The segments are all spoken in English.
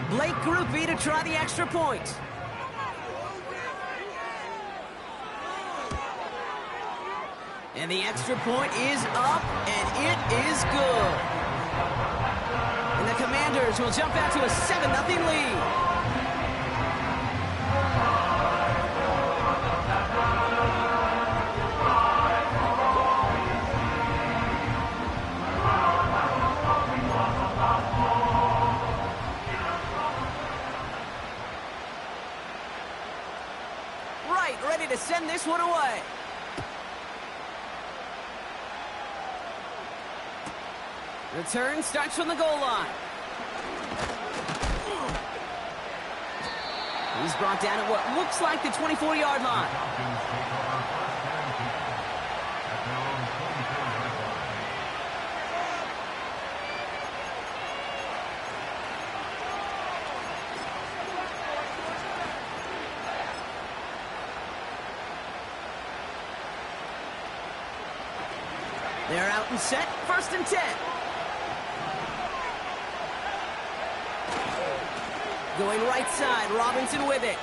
Blake Grupe to try the extra point. And the extra point is up, and it is good. And the Commanders will jump out to a 7-0 lead. Right, ready to send this one away. Return starts from the goal line. He's brought down at what looks like the 24-yard line. They're out and set, 1st and 10. Going right side, Robinson with it.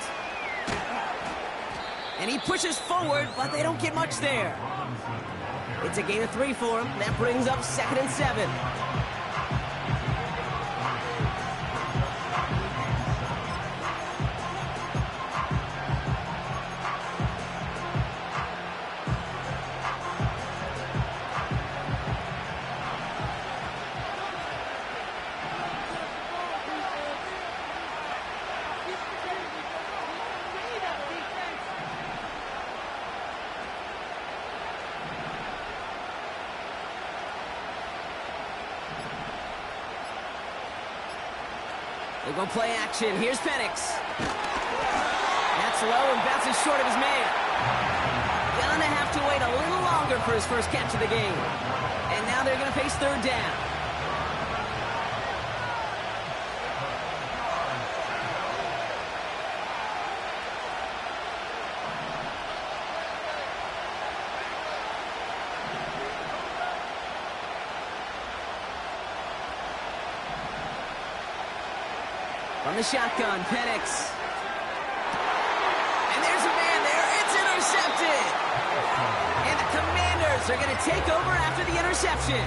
And he pushes forward, but they don't get much there. It's a gain of 3 for him. That brings up 2nd and 7. They'll go play action. Here's Penix. That's low and bounces short of his man. Gonna have to wait a little longer for his first catch of the game. And now they're gonna face 3rd down. From the shotgun, Penix. And there's a man there. It's intercepted. And the Commanders are going to take over after the interception.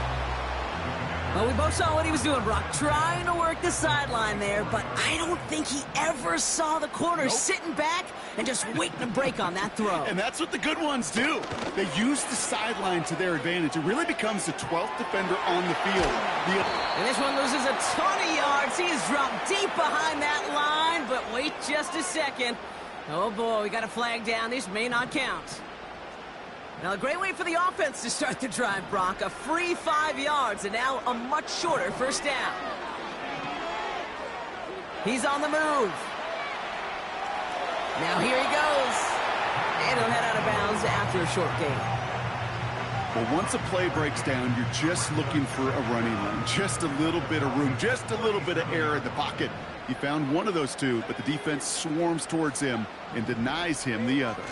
Well, we both saw what he was doing, Brock. Trying to work the sideline there, but I don't think he ever saw the corner sitting back and just waiting to break on that throw. And that's what the good ones do. They use the sideline to their advantage. It really becomes the 12th defender on the field. And this one loses a ton of yards. He is dropped deep behind that line, but wait just a second. Oh, boy, we got a flag down. This may not count. Now, a great way for the offense to start the drive, Brock. A free 5 yards, and now a much shorter 1st down. He's on the move. Now here he goes. And he'll head out of bounds after a short gain. Well, once a play breaks down, you're just looking for a running lane. Just a little bit of room, just a little bit of air in the pocket. He found one of those two, but the defense swarms towards him and denies him the other.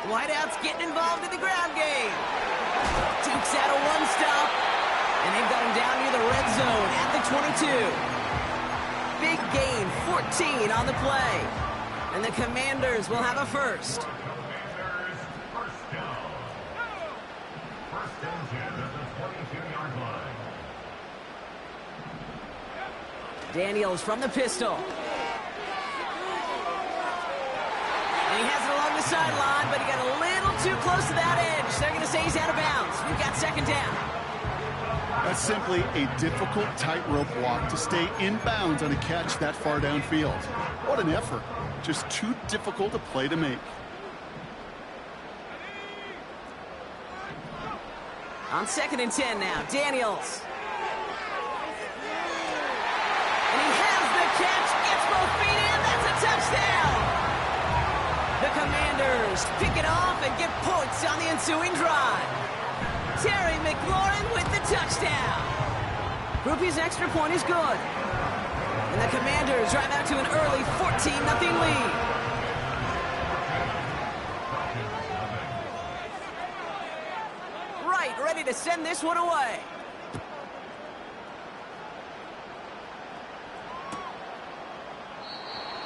Whiteout's getting involved in the ground game. Duke's out a one-stop, and they've got him down near the red zone at the 22. Big gain, 14 on the play. And the Commanders will have a first. Daniels from the pistol. And he has it along the sideline, but he got a little too close to that edge. They're going to say he's out of bounds. We've got 2nd down. That's simply a difficult tightrope walk to stay in bounds on a catch that far downfield. What an effort. Just too difficult a play to make. On 2nd and 10 now, Daniels. And he has the catch, gets both feet in, that's a touchdown! The Commanders pick it off and get points on the ensuing drive. Terry McLaurin with the touchdown. Grupe's extra point is good. And the Commanders drive out to an early 14-0 lead. Right, ready to send this one away.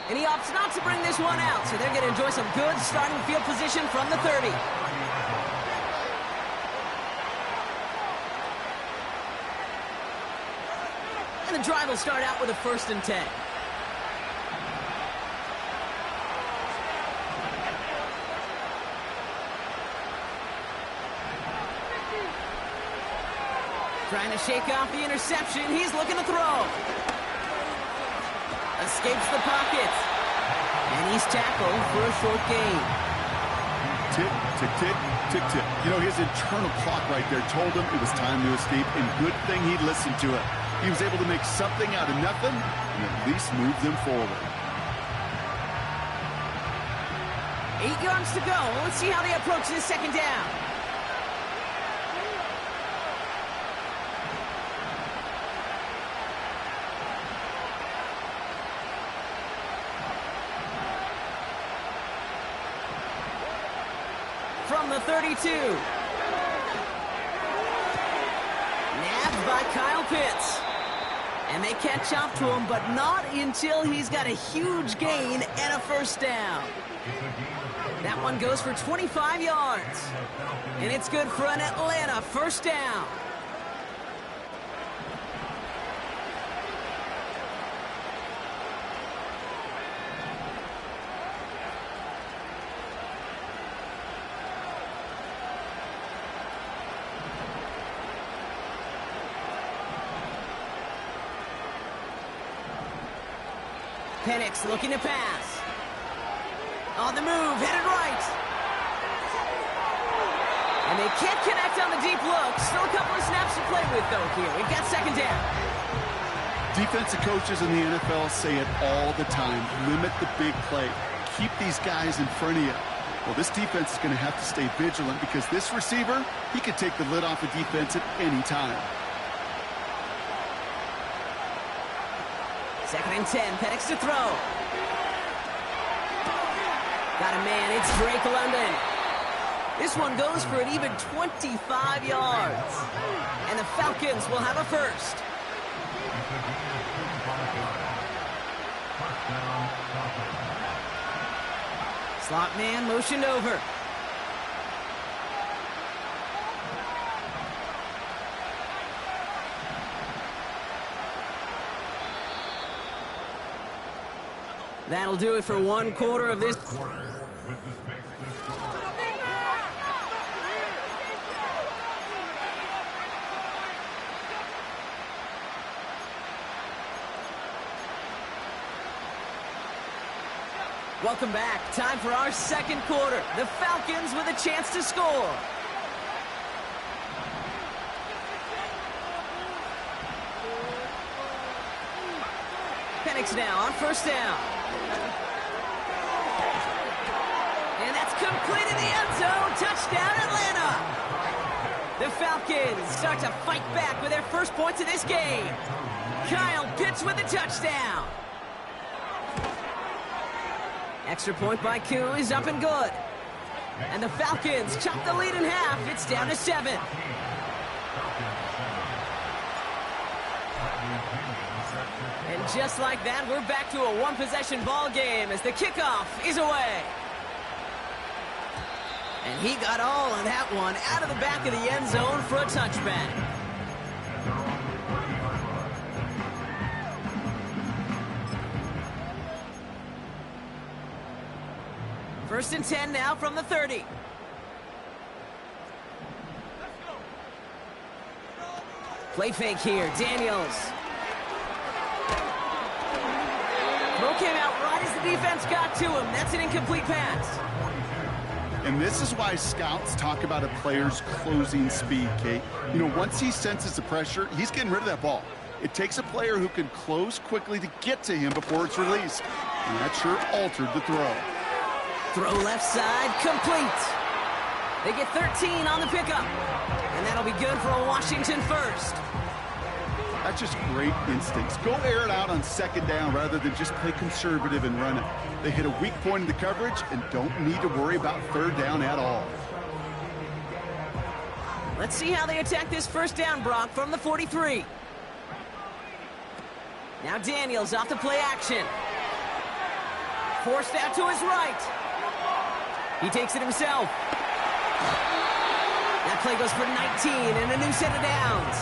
And he opts not to bring this one out, so they're going to enjoy some good starting field position from the 30. And the drive will start out with a 1st and 10. Trying to shake off the interception. He's looking to throw. Escapes the pocket. And he's tackled for a short gain. Tick, tick, tick, tick, tick. You know, his internal clock right there told him it was time to escape, and good thing he listened to it. He was able to make something out of nothing and at least move them forward. 8 yards to go. Let's see how they approach this 2nd down. From the 32. Nabbed by Kyle Pitts. And they catch up to him, but not until he's got a huge gain and a 1st down. That one goes for 25 yards. And it's good for an Atlanta 1st down. Penix looking to pass. On the move, headed right. And they can't connect on the deep look. Still a couple of snaps to play with, though, here. We've got 2nd down. Defensive coaches in the NFL say it all the time. Limit the big play. Keep these guys in front of you. Well, this defense is going to have to stay vigilant because this receiver, he could take the lid off the defense at any time. 2nd and 10, Penix to throw. Got a man, it's Drake London. This one goes for an even 25 yards. And the Falcons will have a 1st. Slot man motioned over. That'll do it for 1 quarter of this. Welcome back. Time for our 2nd quarter. The Falcons with a chance to score. Penix now on 1st down. And that's complete in the end zone. Touchdown, Atlanta. The Falcons start to fight back with their 1st points of this game. Kyle Pitts with a touchdown. Extra point by Koo is up and good. And the Falcons chop the lead in half. It's down to 7. And just like that, we're back to a 1-possession ball game as the kickoff is away. And he got all of that one out of the back of the end zone for a touchback. First and 10 now from the 30. Play fake here, Daniels. Throw came out right as the defense got to him. That's an incomplete pass. And this is why scouts talk about a player's closing speed, Kate. You know, once he senses the pressure, he's getting rid of that ball. It takes a player who can close quickly to get to him before it's released. And that sure altered the throw. Throw left side, complete. They get 13 on the pickup. And that'll be good for a Washington 1st. That's just great instincts. Go air it out on 2nd down rather than just play conservative and run it. They hit a weak point in the coverage and don't need to worry about 3rd down at all. Let's see how they attack this 1st down, Brock, from the 43. Now Daniels off the play action. Forced out to his right. He takes it himself. That play goes for 19 and a new set of downs.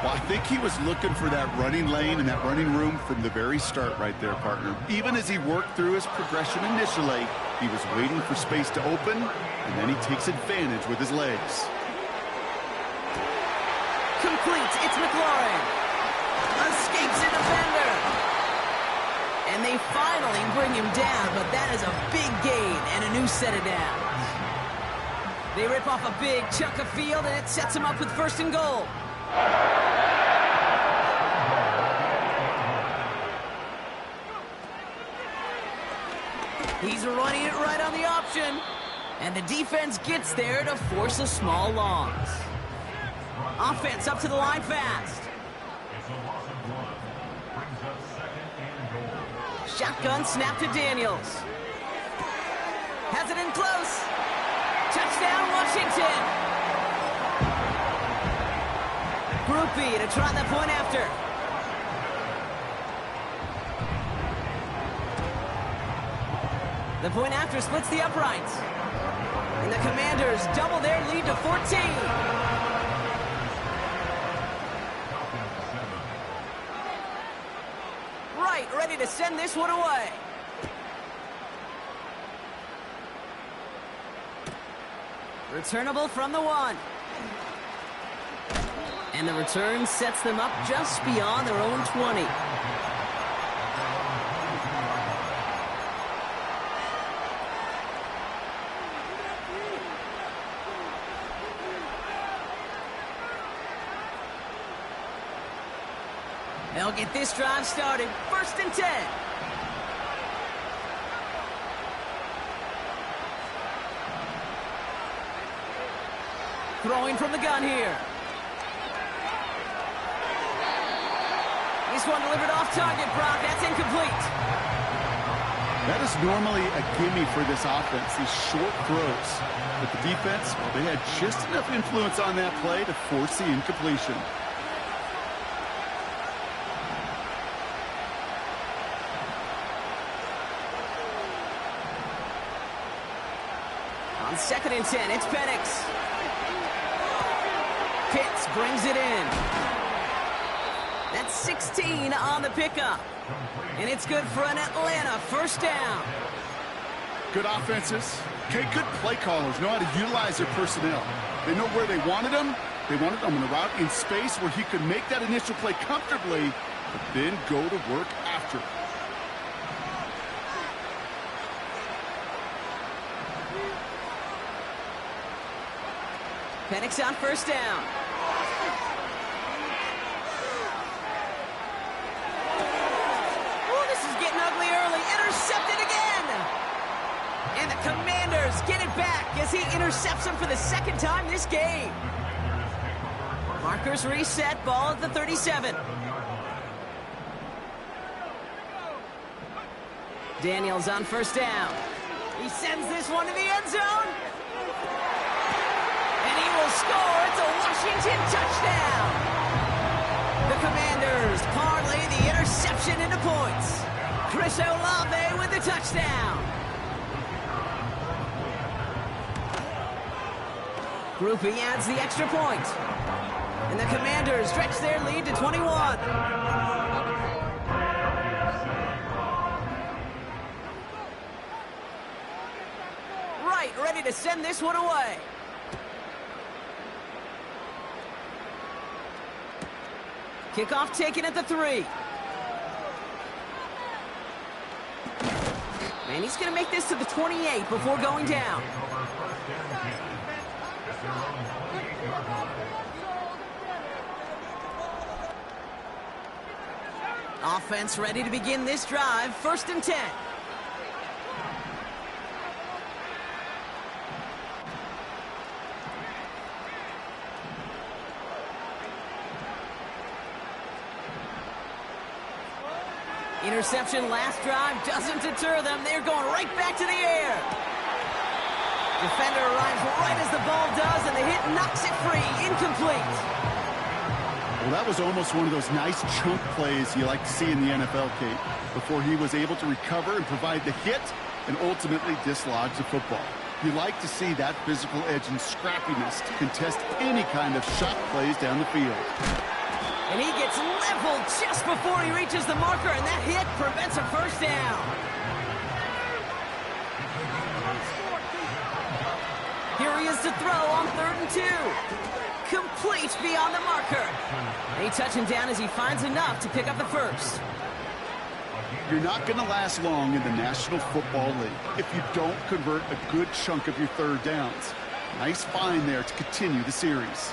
Well, I think he was looking for that running lane and that running room from the very start right there, partner. Even as he worked through his progression initially, he was waiting for space to open, and then he takes advantage with his legs. Complete. It's McLaurin. Escapes a defender. And they finally bring him down, but that is a big gain and a new set of downs. They rip off a big chunk of field, and it sets him up with 1st and goal. He's running it right on the option. And the defense gets there to force a small loss. Offense up to the line fast. Shotgun snap to Daniels. Has it in close. Touchdown, Washington. Groupie to try the point after. The point after splits the uprights. And the Commanders double their lead to 14. Right, ready to send this one away. Returnable from the 1. And the return sets them up just beyond their own 20. They'll get this drive started. 1st and 10. Throwing from the gun here. This one delivered off target, Brock. That's incomplete. That is normally a gimme for this offense, these short throws. But the defense, well, they had just enough influence on that play to force the incompletion. On 2nd and 10, it's Penix. Pitts brings it in. That's 16 on the pickup. And it's good for an Atlanta 1st down. Good offenses. Okay, good play callers know how to utilize their personnel. They know where they wanted them. They wanted them on the route in space where he could make that initial play comfortably, but then go to work after. Penix on 1st down. Oh, this is getting ugly early. Intercepted again. And the Commanders get it back as he intercepts him for the 2nd time this game. Markers reset, ball at the 37. Daniels on 1st down. He sends this one to the end zone. And he will score. It's a Washington touchdown. The Commanders parlay the interception into points. Chris Olave with the touchdown. Groupie adds the extra point. And the Commanders stretch their lead to 21. Right, ready to send this one away. Kickoff taken at the 3. And he's going to make this to the 28 before going down. Offense ready to begin this drive. 1st and 10. Interception last drive doesn't deter them. They're going right back to the air. Defender arrives right as the ball does, and the hit knocks it free. Incomplete. Well, that was almost one of those nice chunk plays you like to see in the NFL, Kate, before he was able to recover and provide the hit and ultimately dislodge the football. You like to see that physical edge and scrappiness to contest any kind of shot plays down the field. And he gets leveled just before he reaches the marker, and that hit prevents a first down. Here he is to throw on 3rd and 2. Complete beyond the marker. And he touches him down as he finds enough to pick up the first. You're not going to last long in the National Football League if you don't convert a good chunk of your 3rd downs. Nice find there to continue the series.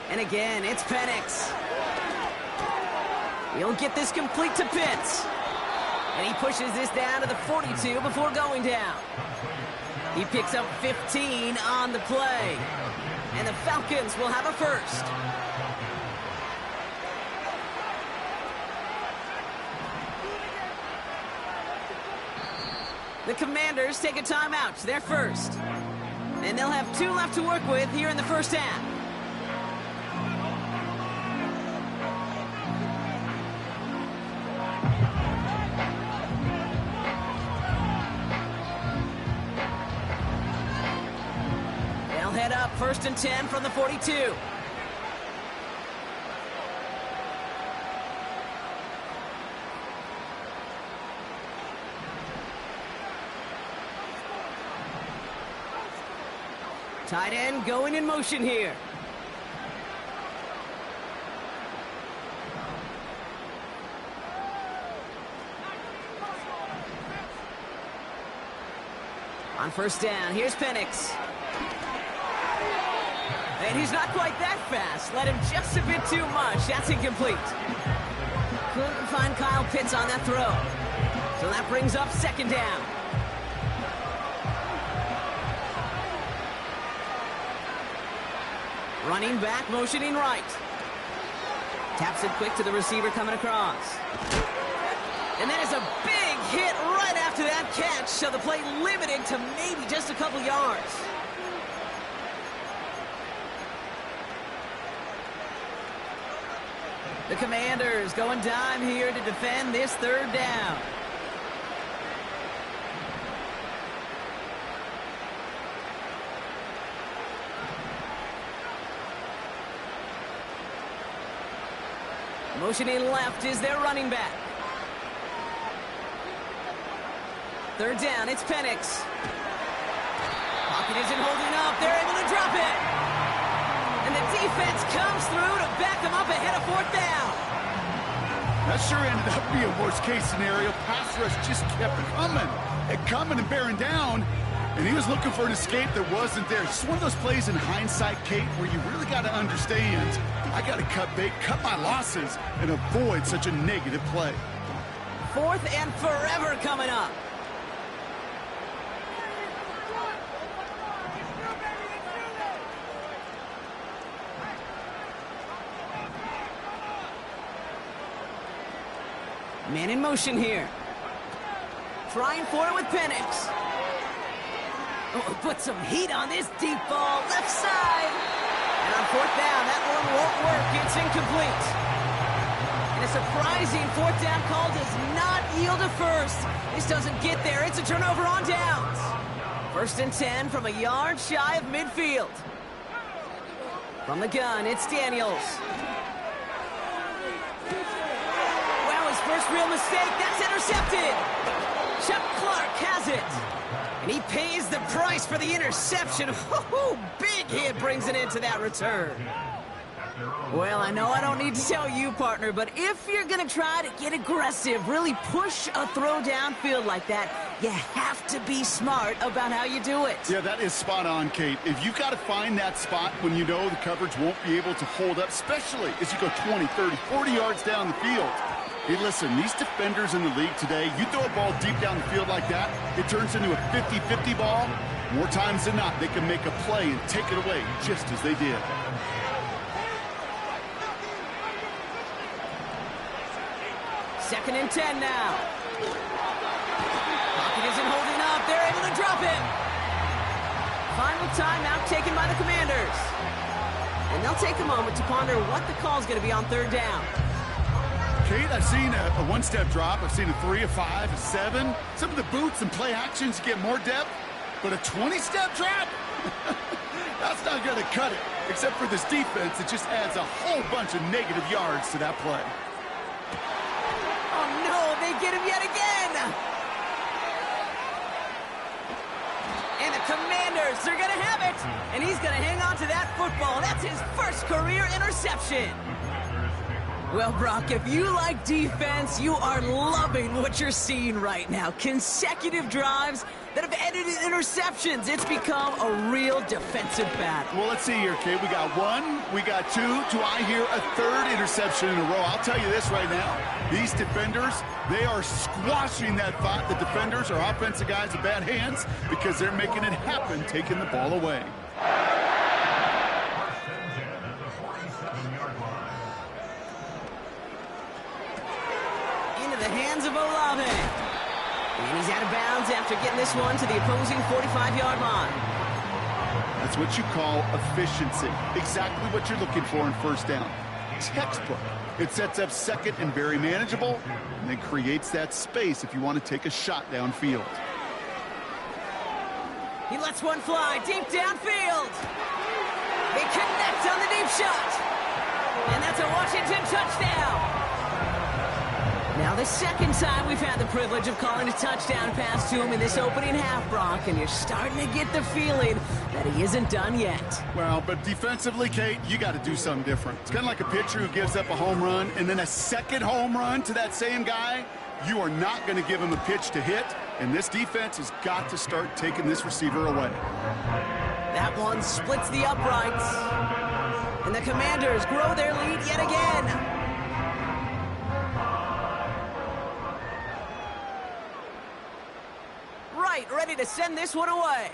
And again, it's Penix. He'll get this complete to Pitts. And he pushes this down to the 42 before going down. He picks up 15 on the play. And the Falcons will have a first. The Commanders take a timeout. They're first. And they'll have 2 left to work with here in the first half. Head up, 1st and 10 from the 42. Tight end going in motion here. On 1st down, here's Penix. And he's not quite that fast. Let him just a bit too much. That's incomplete. Couldn't find Kyle Pitts on that throw. So that brings up 2nd down. Running back, motioning right. Taps it quick to the receiver coming across. And that is a big hit right after that catch. So the play limited to maybe just a couple yards. The Commanders going dime here to defend this 3rd down. Motioning left is their running back. 3rd down, it's Penix. Pocket isn't holding up. They're able to drop it. And the defense comes through to back them up ahead of 4th down. That sure ended up being a worst-case scenario. Pass rush just kept coming and bearing down. And he was looking for an escape that wasn't there. It's one of those plays in hindsight, Kate, where you really got to understand, I got to cut bait, cut my losses, and avoid such a negative play. 4th and forever coming up. Man in motion here. Trying for it with Penix. Oh, put some heat on this deep ball. Left side. And on 4th down, that one won't work. It's incomplete. And a surprising 4th down call does not yield a first. This doesn't get there. It's a turnover on downs. 1st and 10 from a yard shy of midfield. From the gun, it's Daniels. First real mistake, that's intercepted. Chuck Clark has it. And he pays the price for the interception. Big hit brings it into that return. Well, I know I don't need to tell you, partner, but if you're going to try to get aggressive, really push a throw downfield like that, you have to be smart about how you do it. Yeah, that is spot on, Kate. If you've got to find that spot when you know the coverage won't be able to hold up, especially as you go 20, 30, 40 yards down the field. Hey, listen, these defenders in the league today, you throw a ball deep down the field like that, it turns into a 50-50 ball. More times than not, they can make a play and take it away just as they did. Second and 10 now. Pocket isn't holding up. They're able to final timeout taken by the Commanders. And they'll take a moment to ponder what the call is going to be on third down. Kate, I've seen a one-step drop. I've seen a 3, a 5, a 7. Some of the boots and play actions get more depth, but a 20-step drop? That's not going to cut it. Except for this defense, it just adds a whole bunch of negative yards to that play. Oh, no, they get him yet again. And the Commanders, they're going to have it. And he's going to hang on to that football. That's his first career interception. Well, Brock, if you like defense, you are loving what you're seeing right now. Consecutive drives that have ended in interceptions. It's become a real defensive battle. Well, let's see here, Kate. We got 1, we got 2. Do I hear a 3rd interception in a row? I'll tell you this right now. These defenders, they are squashing that thought. The defenders are offensive guys with bad hands because they're making it happen, taking the ball away. The hands of Olave. And he's out of bounds after getting this one to the opposing 45-yard line. That's what you call efficiency. Exactly what you're looking for in first down. Textbook. It sets up second and very manageable, and then creates that space if you want to take a shot downfield. He lets one fly deep downfield. They connect on the deep shot. And that's a Washington touchdown. Now the second time we've had the privilege of calling a touchdown pass to him in this opening half, Brock, and you're starting to get the feeling that he isn't done yet. Well, but defensively, Kate, you got to do something different. It's kind of like a pitcher who gives up a home run and then a second home run to that same guy. You are not going to give him a pitch to hit, and this defense has got to start taking this receiver away. That one splits the uprights, and the Commanders grow their lead yet again. Ready to send this one away.